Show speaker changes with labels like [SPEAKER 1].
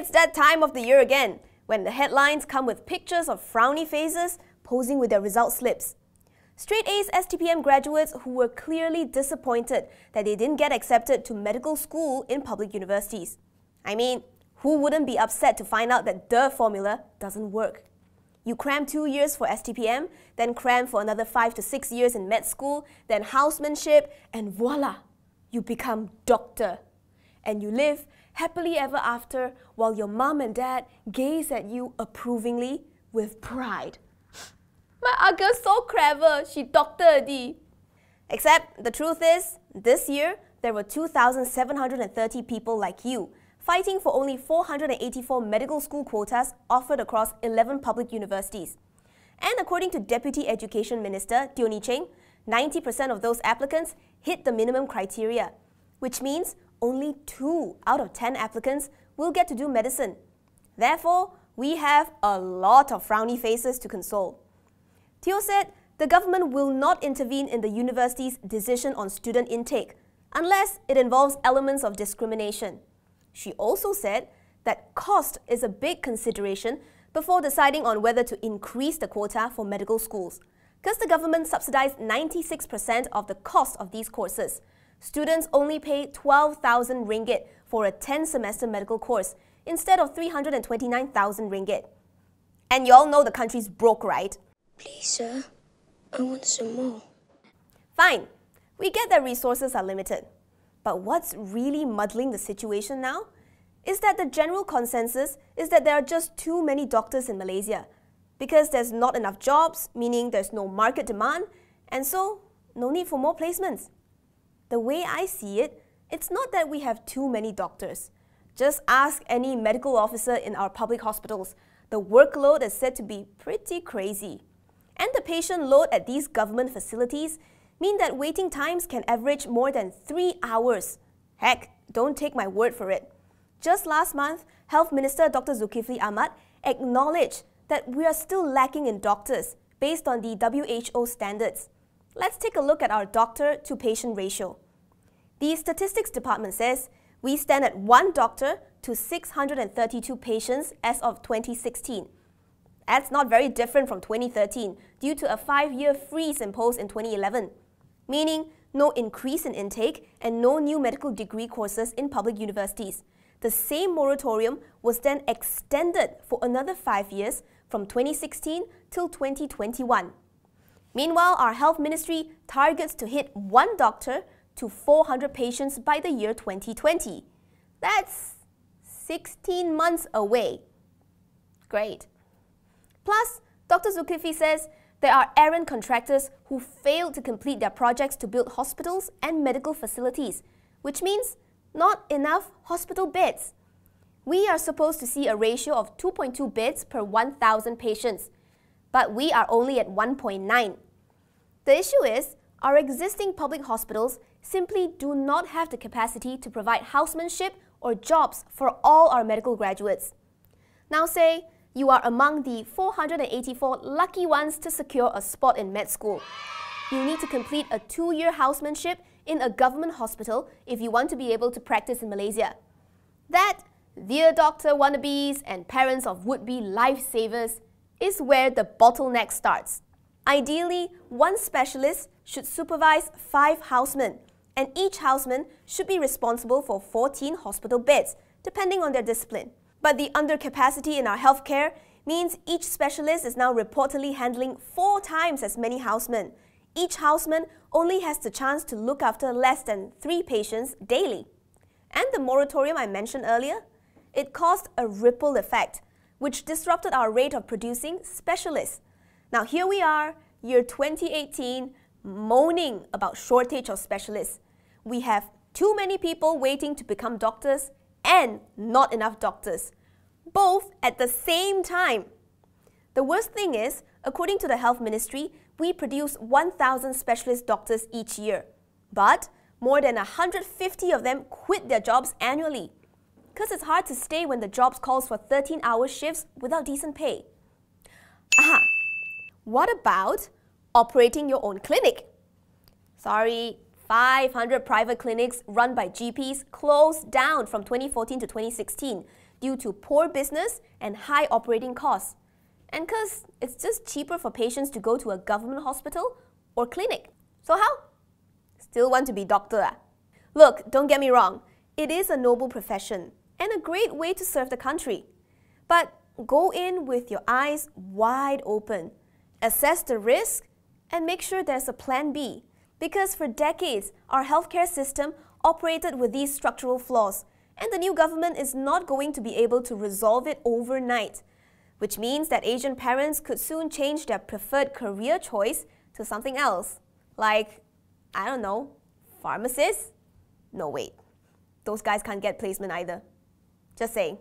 [SPEAKER 1] It's that time of the year again, when the headlines come with pictures of frowny faces posing with their result slips. Straight A's STPM graduates who were clearly disappointed that they didn't get accepted to medical school in public universities. I mean, who wouldn't be upset to find out that the formula doesn't work? You cram 2 years for STPM, then cram for another 5 to 6 years in med school, then housemanship, and voila, you become doctor. And you live happily ever after while your mom and dad gaze at you approvingly with pride. My Agha's so clever, she doctor already. Except the truth is, this year, there were 2,730 people like you, fighting for only 484 medical school quotas offered across 11 public universities. And according to Deputy Education Minister Tiony Cheng, 90% of those applicants hit the minimum criteria, which means only 2 out of 10 applicants will get to do medicine. Therefore, we have a lot of frowny faces to console. Teo said the government will not intervene in the university's decision on student intake unless it involves elements of discrimination. She also said that cost is a big consideration before deciding on whether to increase the quota for medical schools, because the government subsidized 96% of the cost of these courses. Students only pay 12,000 ringgit for a 10-semester medical course instead of 329,000 ringgit. And you all know the country's broke, right?
[SPEAKER 2] Please, sir, I want some more.
[SPEAKER 1] Fine, we get that resources are limited. But what's really muddling the situation now is that the general consensus is that there are just too many doctors in Malaysia because there's not enough jobs, meaning there's no market demand, and so no need for more placements. The way I see it, it's not that we have too many doctors. Just ask any medical officer in our public hospitals. The workload is said to be pretty crazy. And the patient load at these government facilities mean that waiting times can average more than 3 hours. Heck, don't take my word for it. Just last month, Health Minister Dr. Zulkifli Ahmad acknowledged that we are still lacking in doctors based on the WHO standards. Let's take a look at our doctor-to-patient ratio. The Statistics Department says we stand at 1 doctor to 632 patients as of 2016. That's not very different from 2013 due to a 5-year freeze imposed in 2011, meaning no increase in intake and no new medical degree courses in public universities. The same moratorium was then extended for another 5 years from 2016 till 2021. Meanwhile, our health ministry targets to hit 1 doctor to 400 patients by the year 2020. That's 16 months away. Great. Plus, Dr. Zulkifli says there are errant contractors who failed to complete their projects to build hospitals and medical facilities, which means not enough hospital beds. We are supposed to see a ratio of 2.2 beds per 1,000 patients, but we are only at 1.9. The issue is, our existing public hospitals simply do not have the capacity to provide housemanship or jobs for all our medical graduates. Now say, you are among the 484 lucky ones to secure a spot in med school. You need to complete a 2-year housemanship in a government hospital if you want to be able to practice in Malaysia. That, dear doctor wannabes and parents of would-be lifesavers, is where the bottleneck starts. Ideally, 1 specialist should supervise 5 housemen, and each houseman should be responsible for 14 hospital beds, depending on their discipline. But the undercapacity in our healthcare means each specialist is now reportedly handling 4 times as many housemen. Each houseman only has the chance to look after less than 3 patients daily. And the moratorium I mentioned earlier, it caused a ripple effect, which disrupted our rate of producing specialists. Now here we are, year 2018, moaning about shortage of specialists. We have too many people waiting to become doctors and not enough doctors, both at the same time. The worst thing is, according to the Health Ministry, we produce 1,000 specialist doctors each year, but more than 150 of them quit their jobs annually, because it's hard to stay when the job calls for 13-hour shifts without decent pay. Aha! What about operating your own clinic? Sorry, 500 private clinics run by GPs closed down from 2014 to 2016 due to poor business and high operating costs. And because it's just cheaper for patients to go to a government hospital or clinic. So how? Still want to be doctor, ah? Look, don't get me wrong, it is a noble profession and a great way to serve the country. But go in with your eyes wide open, assess the risk, and make sure there's a plan B. Because for decades, our healthcare system operated with these structural flaws, and the new government is not going to be able to resolve it overnight, which means that Asian parents could soon change their preferred career choice to something else, like, I don't know, pharmacist? No, wait. Those guys can't get placement either. Just saying.